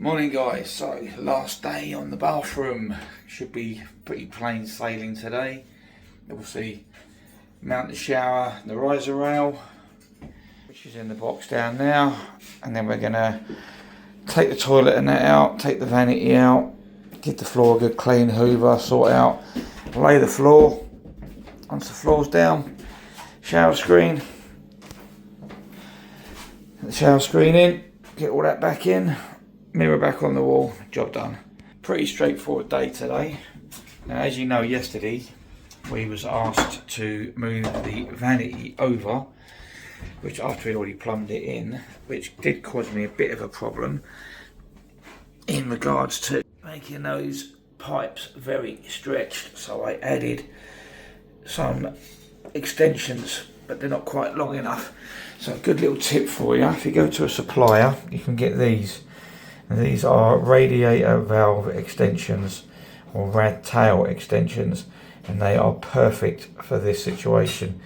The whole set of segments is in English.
Morning guys, so last day on the bathroom. Should be pretty plain sailing today. Obviously mount the shower, the riser rail, which is in the box down now, and then we're going to take the toilet and that out, take the vanity out, give the floor a good clean hoover, sort out, lay the floor. Once the floor's down, shower screen, get the shower screen in, get all that back in, mirror back on the wall, job done. Pretty straightforward day today. Now, as you know, yesterday we was asked to move the vanity over, which after we'd already plumbed it in, which did cause me a bit of a problem in regards to making those pipes very stretched. So I added some extensions, but they're not quite long enough. So a good little tip for you, if you go to a supplier, you can get these. And these are radiator valve extensions or rad tail extensions, and they are perfect for this situation.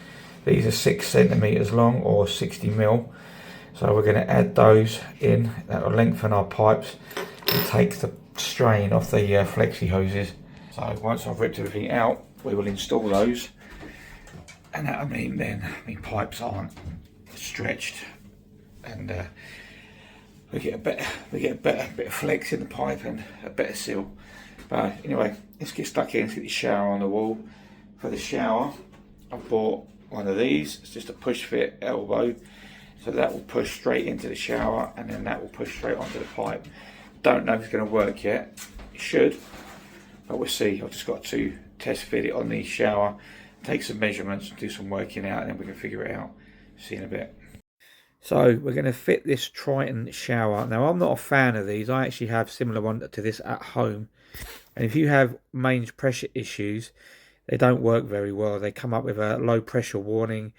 These are 6 centimeters long or 60 mil. So we're going to add those in. That will lengthen our pipes and take the strain off the flexi hoses. So once I've ripped everything out, we will install those, and that pipes aren't stretched, and we get a better bit of flex in the pipe and a better seal. But anyway, let's get stuck in. Let's get the shower on the wall. For the shower, I bought one of these. It's just a push fit elbow, so that will push straight into the shower, and then that will push straight onto the pipe. Don't know if it's going to work yet. It should, but we'll see. I've just got to test fit it on the shower, take some measurements, do some working out, and then we can figure it out. See you in a bit. So we're going to fit this Triton shower. Now, I'm not a fan of these. I actually have similar one to this at home. And if you have mains pressure issues, they don't work very well. They come up with a low pressure warning,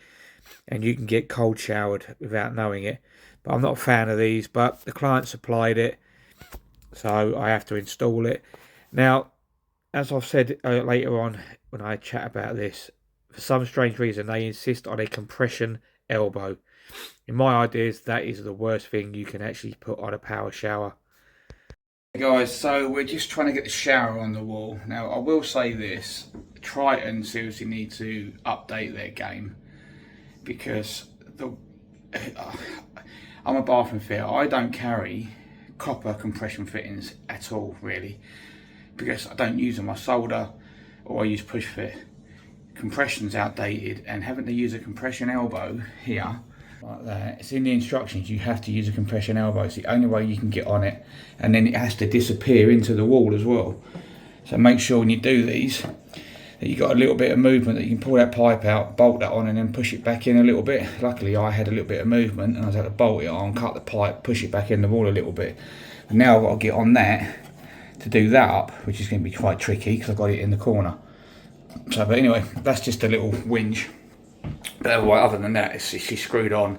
and you can get cold showered without knowing it. But I'm not a fan of these, but the client supplied it, so I have to install it. Now, as I've said later on when I chat about this, for some strange reason, they insist on a compression elbow. In my ideas, that is the worst thing you can actually put on a power shower. Hey guys, so we're just trying to get the shower on the wall. Now, I will say this, Triton seriously need to update their game, because I'm a bathroom fitter. I don't carry copper compression fittings at all, really, because I don't use them. I solder or I use push fit. Compression's outdated, and having to use a compression elbow here like that, it's in the instructions, you have to use a compression elbow. It's the only way you can get on it, and then it has to disappear into the wall as well. So make sure when you do these that you got a little bit of movement, that you can pull that pipe out, bolt that on, and then push it back in a little bit. Luckily I had a little bit of movement, and I was able to bolt it on, cut the pipe, push it back in the wall a little bit. And now I've got to get on that to do that up, which is going to be quite tricky because I've got it in the corner. So, but anyway, that's just a little whinge. But other than that, she's screwed on.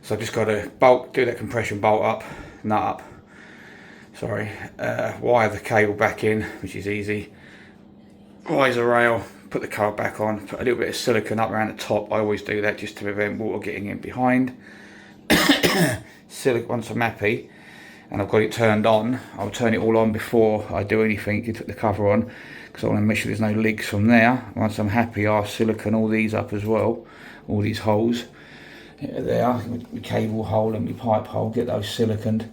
So I've just got to do that compression bolt up, nut up, wire the cable back in, which is easy. Riser rail, put the cover back on, put a little bit of silicone up around the top. I always do that just to prevent water getting in behind. Once I'm happy and I've got it turned on, I'll turn it all on before I do anything to put the cover on, because I want to make sure there's no leaks from there. Once I'm happy, I'll silicone all these up as well, all these holes there, my cable hole and my pipe hole, get those siliconed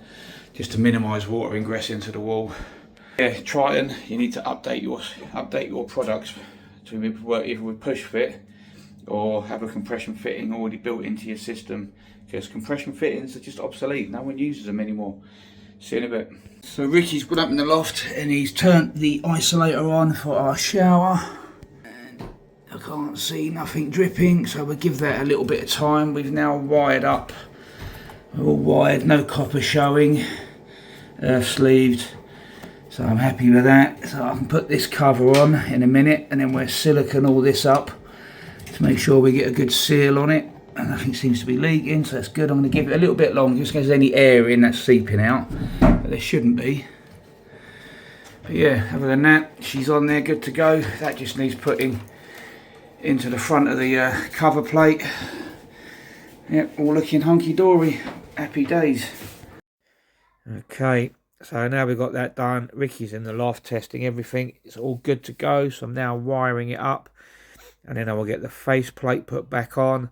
just to minimise water ingress into the wall. Yeah, Triton, you need to update your products to work either with push fit or have a compression fitting already built into your system, because compression fittings are just obsolete. No one uses them anymore. See you in a bit. So Ricky's got up in the loft and he's turned the isolator on for our shower, and I can't see nothing dripping, so we'll give that a little bit of time. We've now wired up, we're all wired, no copper showing, earth sleeved, so I'm happy with that. So I can put this cover on in a minute, and then we'll silicone all this up to make sure we get a good seal on it. And nothing seems to be leaking, so that's good. I'm going to give it a little bit longer just in case there's any air in that's seeping out, but there shouldn't be. But yeah, other than that, she's on there, good to go. That just needs putting into the front of the cover plate. Yep, all looking hunky-dory. Happy days. Okay, So now we've got that done. Ricky's in the loft testing everything. It's all good to go. So I'm now wiring it up. And then I will get the faceplate put back on.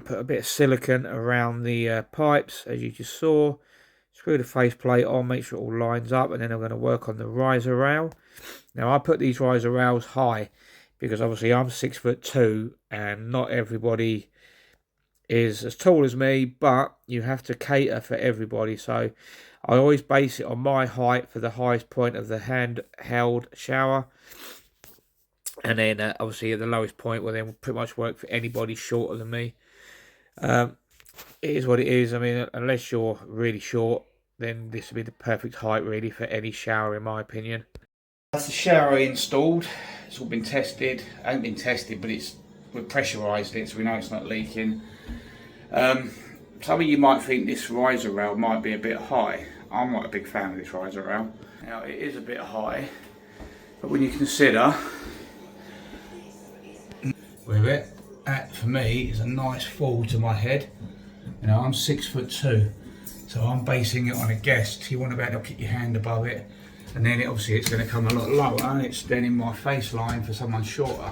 Put a bit of silicone around the pipes, as you just saw. Screw the faceplate on, make sure it all lines up. And then I'm going to work on the riser rail. Now I put these riser rails high because obviously I'm 6'2" and not everybody is as tall as me, but you have to cater for everybody. So I always base it on my height for the highest point of the handheld shower, and then obviously at the lowest point, well, then will pretty much work for anybody shorter than me. It is what it is. I mean, unless you're really short, then this would be the perfect height really for any shower, in my opinion. That's the shower installed. It's all been tested. It hasn't been tested, but we've pressurised it, so we know it's not leaking. Some of you might think this riser rail might be a bit high. I'm not a big fan of this riser rail. Now it is a bit high, but when you consider with it, that for me is a nice fall to my head. You know, I'm 6'2", so I'm basing it on a guess. You want to be able to get your hand above it, and then obviously it's going to come a lot lower, and it's then in my face line for someone shorter.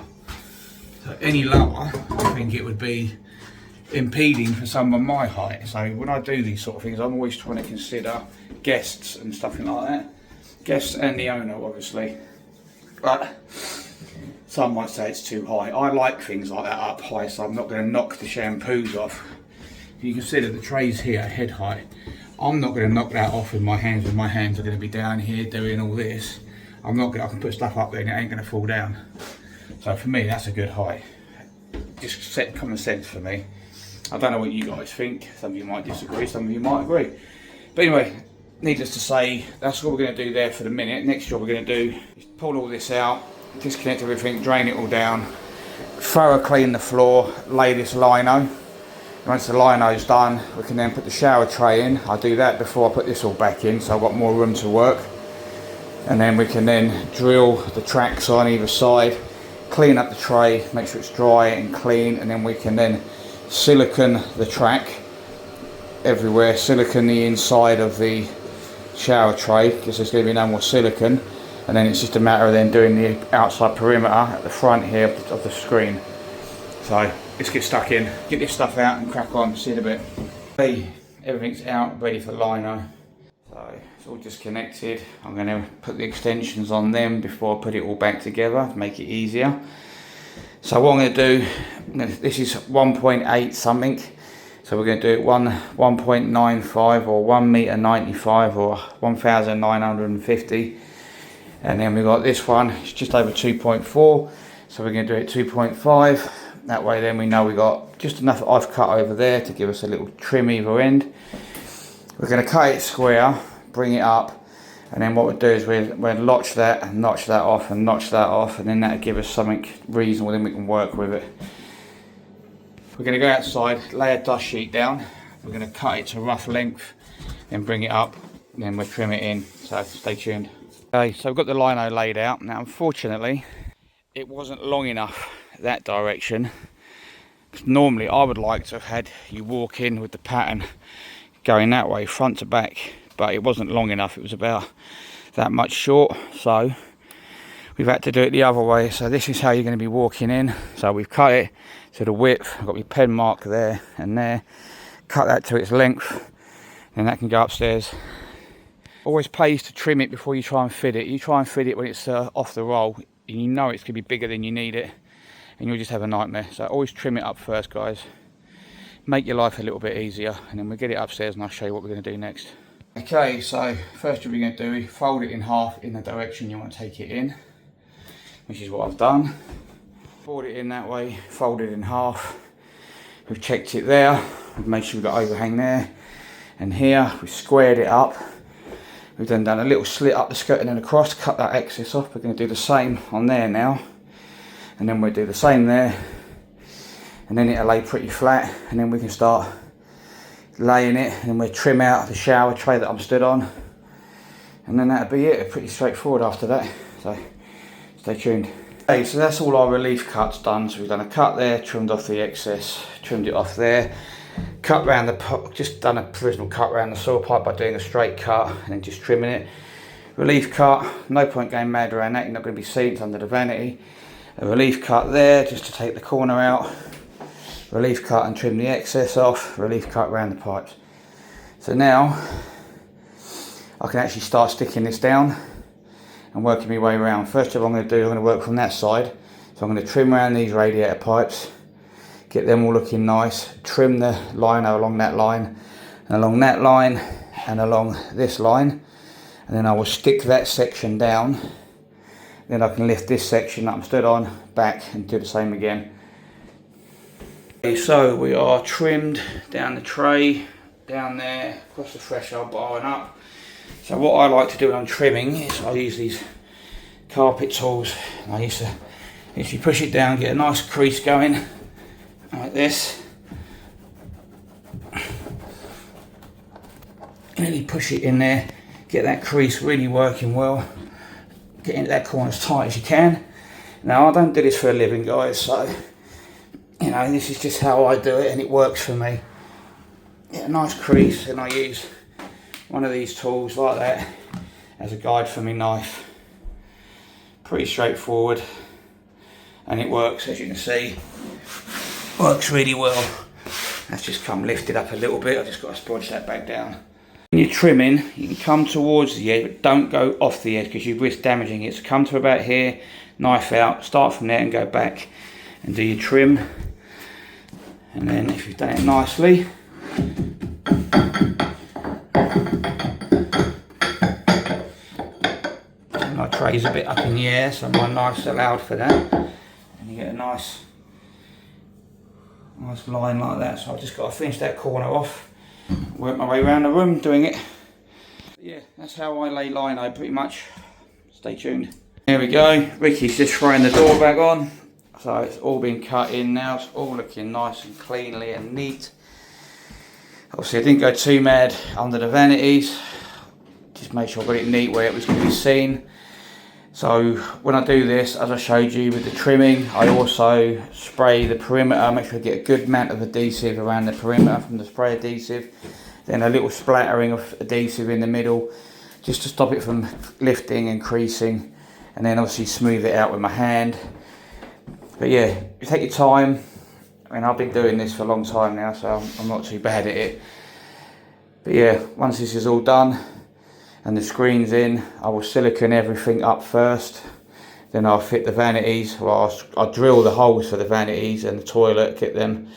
So any lower, I think it would be impeding for someone my height. So when I do these sort of things, I'm always trying to consider guests and stuff like that. Guests and the owner, obviously. But some might say it's too high. I like things like that up high, so I'm not going to knock the shampoos off. If you consider the trays here at head height, I'm not going to knock that off with my hands. When my hands are going to be down here doing all this, I can put stuff up there and it ain't going to fall down. So for me, that's a good height. Just set common sense for me. I don't know what you guys think. Some of you might disagree, some of you might agree. But anyway, needless to say, that's what we're going to do there for the minute. Next job we're going to do is pull all this out, disconnect everything, drain it all down, thorough clean the floor, lay this lino. Once the lino's done, we can then put the shower tray in. I'll do that before I put this all back in, so I've got more room to work. And then we can then drill the tracks on either side, clean up the tray, make sure it's dry and clean, and then we can then silicone the track everywhere, silicone the inside of the shower tray because there's going to be no more silicone, and then it's just a matter of then doing the outside perimeter at the front here of the screen. So let's get stuck in, get this stuff out and crack on, see you in a bit. Okay, everything's out, ready for lino. So it's all disconnected. I'm going to put the extensions on them before I put it all back together to make it easier. So what I'm going to do, this is 1.8 something, so we're going to do it 1.95 or 1.95 m or 1,950, and then we've got this one, it's just over 2.4, so we're going to do it 2.5. That way then we know we got just enough I've cut over there to give us a little trim either end. We're going to cut it square, bring it up, and then what we'll do is we'll notch that and notch that off and notch that off, and then that'll give us something reasonable, then we can work with it. We're going to go outside, lay a dust sheet down, we're going to cut it to rough length, then bring it up, and then we'll trim it in, so stay tuned. Okay, so we've got the lino laid out. Now unfortunately, it wasn't long enough that direction. Normally I would like to have had you walk in with the pattern going that way, front to back, but it wasn't long enough, it was about that much short, so we've had to do it the other way. So this is how you're going to be walking in. So we've cut it to the width, I've got my pen mark there and there, cut that to its length, and that can go upstairs. Always pays to trim it before you try and fit it. You try and fit it when it's off the roll, and you know it's going to be bigger than you need it, and you'll just have a nightmare. So always trim it up first, guys. Make your life a little bit easier, and then we'll get it upstairs and I'll show you what we're going to do next. Okay, so first what we're going to do is fold it in half in the direction you want to take it in, which is what I've done. Fold it in that way, fold it in half. We've checked it there, we've made sure we've got overhang there, and here we've squared it up. We've then done a little slit up the skirt and then across, cut that excess off. We're going to do the same on there now, and then we'll do the same there, and then it'll lay pretty flat, and then we can start laying it, and then we'll trim out the shower tray that I'm stood on, and then that'll be it. Pretty straightforward after that, so stay tuned. Okay, so that's all our relief cuts done. So we've done a cut there, trimmed off the excess, trimmed it off there, cut round the, just done a provisional cut round the saw pipe by doing a straight cut and then just trimming it. Relief cut, no point going mad around that, you're not going to be seeing it under the vanity. A relief cut there just to take the corner out. Relief cut and trim the excess off. Relief cut around the pipes. So now I can actually start sticking this down and working my way around. First job I'm going to do, I'm going to work from that side. So I'm going to trim around these radiator pipes, get them all looking nice, trim the liner along that line, and along that line, and along this line, and then I will stick that section down. Then I can lift this section that I'm stood on back and do the same again. Okay, so we are trimmed down the tray, down there, across the threshold bar and up. So what I like to do when I'm trimming is I use these carpet tools. I used to literally push it down, get a nice crease going like this. Really push it in there, get that crease really working well. Get into that corner as tight as you can. Now I don't do this for a living, guys, so you know, this is just how I do it and it works for me. Get a nice crease and I use one of these tools like that as a guide for my knife. Pretty straightforward and it works, as you can see. Works really well. That's just come lifted up a little bit. I've just got to sponge that back down. When you're trimming, you can come towards the edge, but don't go off the edge because you risk damaging it. So come to about here, knife out, start from there and go back and do your trim. And then if you've done it nicely, my tray's a bit up in the air, so my knife's allowed for that. And you get a nice line like that. So I've just got to finish that corner off, work my way around the room doing it. But yeah, that's how I lay lino pretty much. Stay tuned. There we go. Ricky's just throwing the door back on. So it's all been cut in now. It's all looking nice and cleanly and neat. Obviously I didn't go too mad under the vanities. Just make sure I got it neat where it was going to be seen. So when I do this, as I showed you with the trimming, I also spray the perimeter, make sure I get a good amount of adhesive around the perimeter from the spray adhesive. Then a little splattering of adhesive in the middle, just to stop it from lifting and creasing. And then obviously smooth it out with my hand. But yeah, you take your time. I mean, I've been doing this for a long time now, so I'm not too bad at it. But yeah, once this is all done, and the screen's in, I will silicone everything up first. Then I'll fit the vanities. Well, I'll drill the holes for the vanities and the toilet, get them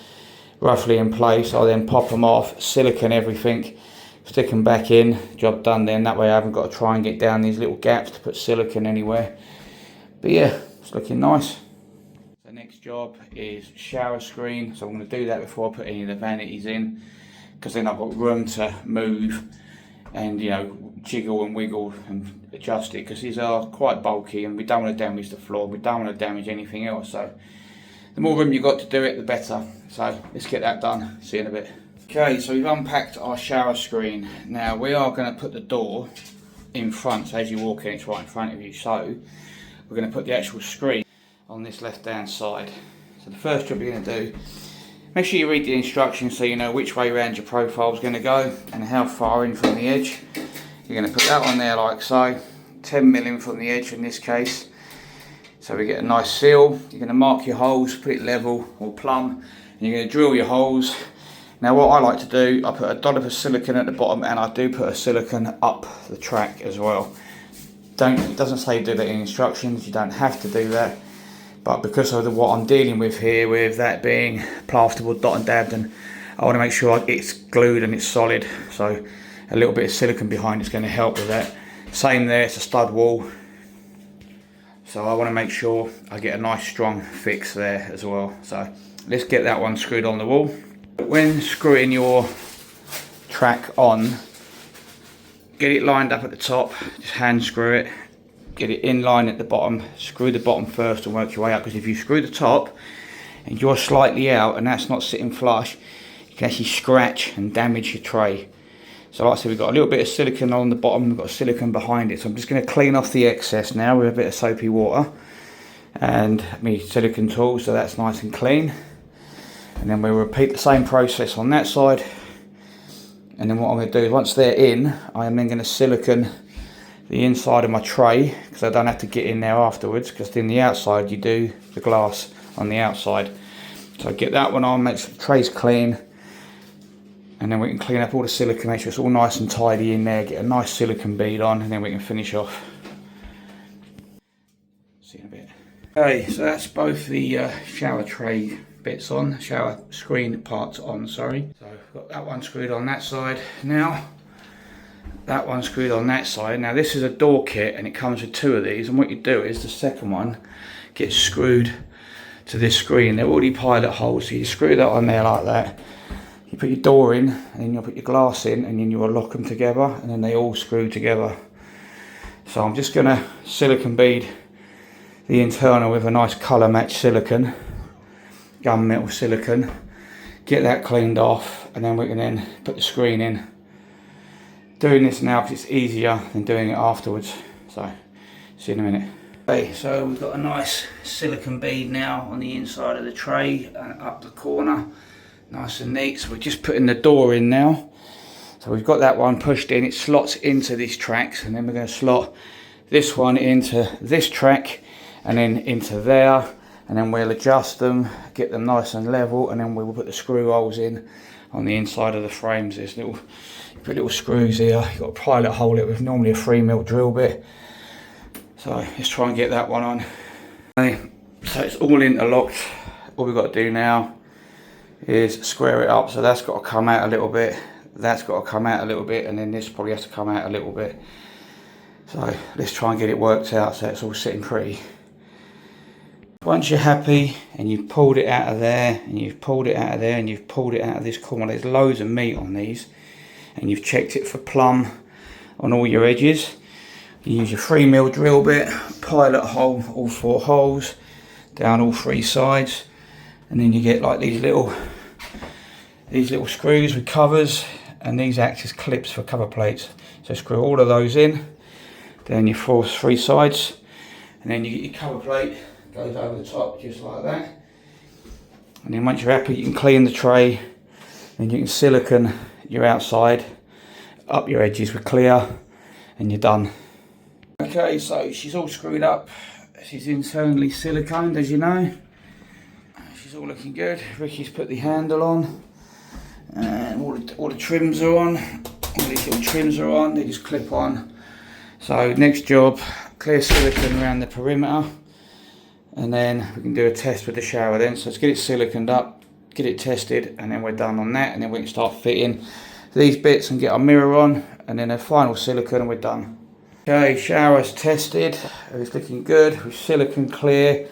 roughly in place. I'll then pop them off, silicone everything, stick them back in, job done then. That way I haven't got to try and get down these little gaps to put silicone anywhere. But yeah, it's looking nice. The next job is shower screen. So I'm going to do that before I put any of the vanities in, because then I've got room to move and, you know, jiggle and wiggle and adjust it, because these are quite bulky and we don't want to damage the floor, we don't want to damage anything else. So the more room you've got to do it, the better. So let's get that done, see you in a bit. Okay, so we've unpacked our shower screen. Now we are going to put the door in front, so as you walk in it's right in front of you. So we're going to put the actual screen on this left hand side. So the first job you're going to do, make sure you read the instructions so you know which way around your profile is going to go and how far in from the edge. You're going to put that on there like so, 10mm in from the edge in this case, so we get a nice seal. You're going to mark your holes, put it level or plumb, and you're going to drill your holes. Now what I like to do, I put a dollop of silicone at the bottom, and I do put a silicone up the track as well. It doesn't say do that in instructions, you don't have to do that, but because of what I'm dealing with here, with that being plasterboard dot and dabbed, and I want to make sure it's glued and it's solid, so a little bit of silicone behind is going to help with that. Same there, it's a stud wall, so I want to make sure I get a nice strong fix there as well. So let's get that one screwed on the wall. When screwing your track on, get it lined up at the top, just hand screw it, get it in line at the bottom, screw the bottom first and work your way up, because if you screw the top and you're slightly out and that's not sitting flush, you can actually scratch and damage your tray. So like I said, we've got a little bit of silicone on the bottom, we've got silicone behind it, so I'm just going to clean off the excess now with a bit of soapy water and my silicone tool, so that's nice and clean. And then we'll repeat the same process on that side. And then what I'm going to do is once they're in, I am then going to silicone the inside of my tray, because I don't have to get in there afterwards, because in the outside you do the glass on the outside. So get that one on, make sure the tray's clean, and then we can clean up all the silicone, make sure it's all nice and tidy in there, get a nice silicone bead on, and then we can finish off. See you in a bit. Okay, so that's both the shower tray bits on, shower screen parts on, sorry. So I've got that one screwed on that side now. That one screwed on that side. Now this is a door kit and it comes with 2 of these, and what you do is the second one gets screwed to this screen. They're already pilot holes, so you screw that on there like that. You put your door in, and then you'll put your glass in, and then you'll lock them together, and then they all screw together. So I'm just going to silicone bead the internal with a nice colour match silicone, gunmetal silicone. Get that cleaned off, and then we can then put the screen in. Doing this now because it's easier than doing it afterwards. So, see you in a minute. Okay, so we've got a nice silicone bead now on the inside of the tray and up the corner. Nice and neat. So we're just putting the door in now. So we've got that one pushed in. It slots into these tracks, and then we're going to slot this one into this track and then into there. And then we'll adjust them, get them nice and level, and then we'll put the screw holes in on the inside of the frames. There's little screws here. You've got to pilot hole it with normally a 3mm drill bit. So let's try and get that one on. Okay, so it's all interlocked. All we've got to do now is square it up. So that's got to come out a little bit. That's got to come out a little bit, and then this probably has to come out a little bit. So let's try and get it worked out so it's all sitting pretty. Once you're happy and you've pulled it out of there, and you've pulled it out of there, and you've pulled it out of this corner, there's loads of meat on these, and you've checked it for plumb on all your edges, you use your 3mm drill bit, pilot hole all 4 holes down all 3 sides, and then you get like these little screws with covers, and these act as clips for cover plates. So screw all of those in, down your 3 sides, and then you get your cover plate, goes over the top just like that. And then once you're happy, you can clean the tray, and you can silicone your outside, up your edges with clear, and you're done. Okay, so she's all screwed up. She's internally siliconed, as you know. She's all looking good. Ricky's put the handle on, and all the trims are on. All these little trims are on, they just clip on. So next job, clear silicone around the perimeter, and then we can do a test with the shower then. So let's get it siliconed up, get it tested, and then we're done on that, and then we can start fitting these bits and get our mirror on, and then a final silicone, and we're done. Okay, shower's tested, it's looking good. We've silicone clear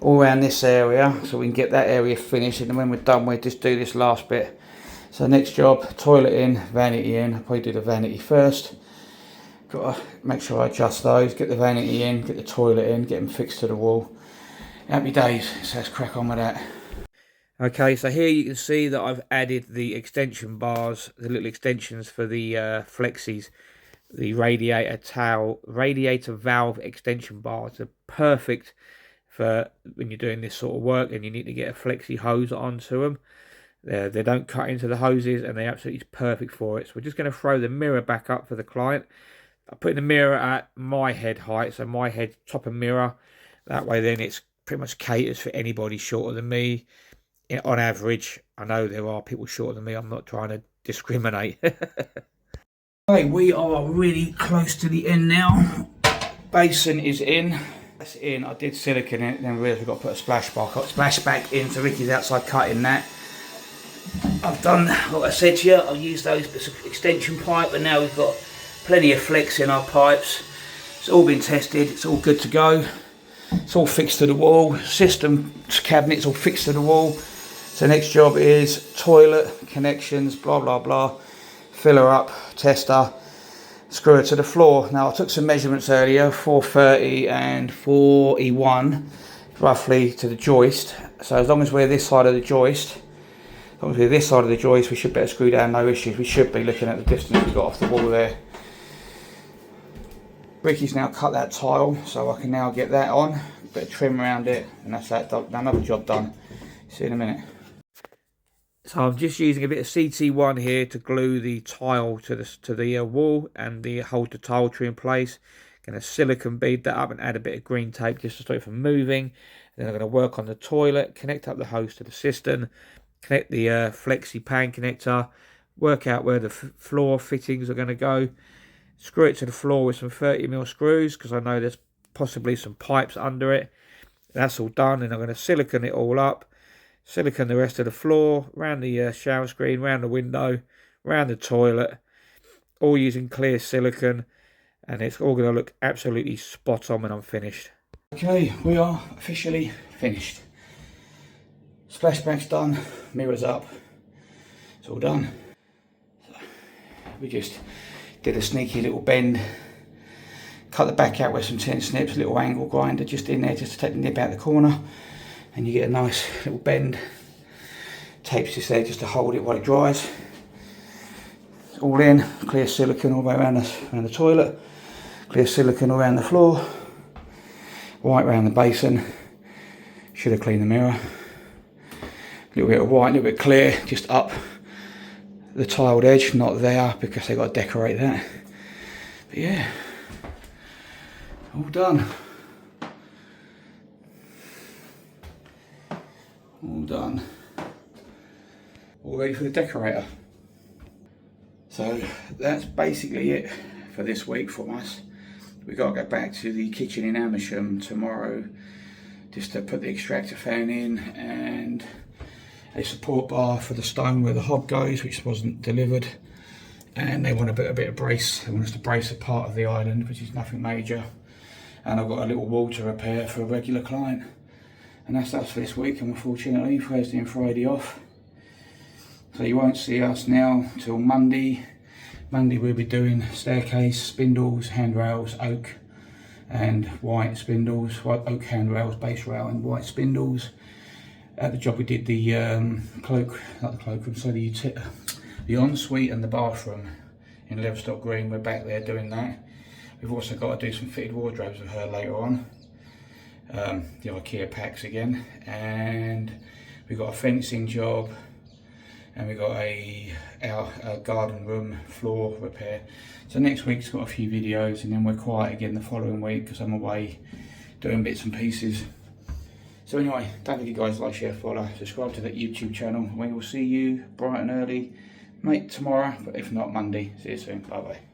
all around this area, so we can get that area finished, and then when we're done, we'll just do this last bit. So next job, toilet in, vanity in. I'll probably do the vanity first. Got to make sure I adjust those, get the vanity in, get the toilet in, get them fixed to the wall. Happy days, so let's crack on with that. Okay, so here you can see that I've added the extension bars, the little extensions for the flexies, the radiator valve extension bars. Are perfect for when you're doing this sort of work and you need to get a flexi hose onto them. They don't cut into the hoses, and they're absolutely perfect for it. So we're just going to throw the mirror back up for the client. I'm putting the mirror at my head height, so my head top of mirror. That way then it's pretty much caters for anybody shorter than me. On average, I know there are people shorter than me. I'm not trying to discriminate. Okay, we are really close to the end now. Basin is in. That's in. I did silicone it, then realised we've got to put a splash back in. So Ricky's outside cutting that. I've done what I said to you. I've used those bits of extension pipe, and now we've got plenty of flex in our pipes. It's all been tested. It's all good to go. It's all fixed to the wall. System cabinets all fixed to the wall. So next job is toilet connections, blah blah blah. Fill her up, test her, screw her to the floor. Now I took some measurements earlier, 430 and 41 roughly to the joist. So as long as we're this side of the joist, we should better screw down, no issues. We should be looking at the distance we got off the wall there. Ricky's now cut that tile, so I can now get that on, bit of trim around it, and that's that done. Another job done. See you in a minute. So I'm just using a bit of CT1 here to glue the tile to the wall and hold the tile tree in place. Going to silicone bead that up and add a bit of green tape just to stop it from moving. Then I'm going to work on the toilet, connect up the hose to the cistern, connect the flexi pan connector, work out where the floor fittings are going to go, screw it to the floor with some 30mm screws because I know there's possibly some pipes under it. That's all done, and I'm going to silicone it all up, silicone the rest of the floor, round the shower screen, round the window, round the toilet, all using clear silicone, and it's all going to look absolutely spot on when I'm finished. Okay, we are officially finished. Splashback's done, mirrors up, it's all done. So we just did a sneaky little bend, cut the back out with some 10 snips, little angle grinder just in there just to take the nib out the corner, and you get a nice little bend. Tape's just there just to hold it while it dries. It's all in, clear silicone all the way around the toilet, clear silicone all around the floor, white around the basin. Should have cleaned the mirror. A little bit of white, a little bit clear, just up the tiled edge, not there because they got to decorate that. But yeah, all done. All done. All ready for the decorator. So that's basically it for this week from us. We've got to go back to the kitchen in Amersham tomorrow just to put the extractor fan in and a support bar for the stone where the hob goes, which wasn't delivered. And they want a bit of brace. They want us to brace a part of the island, which is nothing major. And I've got a little wall to repair for a regular client. And that's us for this week, and unfortunately Thursday and Friday off. So you won't see us now till Monday. Monday we'll be doing staircase, spindles, handrails, oak and white spindles, oak handrails, base rail and white spindles. At the job we did the the ensuite and the bathroom in Leverstock Green. We're back there doing that. We've also got to do some fitted wardrobes with her later on. The IKEA packs again, and we've got a fencing job, and we've got our garden room floor repair. So next week's got a few videos, and then we're quiet again the following week because I'm away doing bits and pieces. So anyway, don't forget you guys like, share, follow, subscribe to that YouTube channel. We will see you bright and early, tomorrow, but if not Monday. See you soon. Bye bye.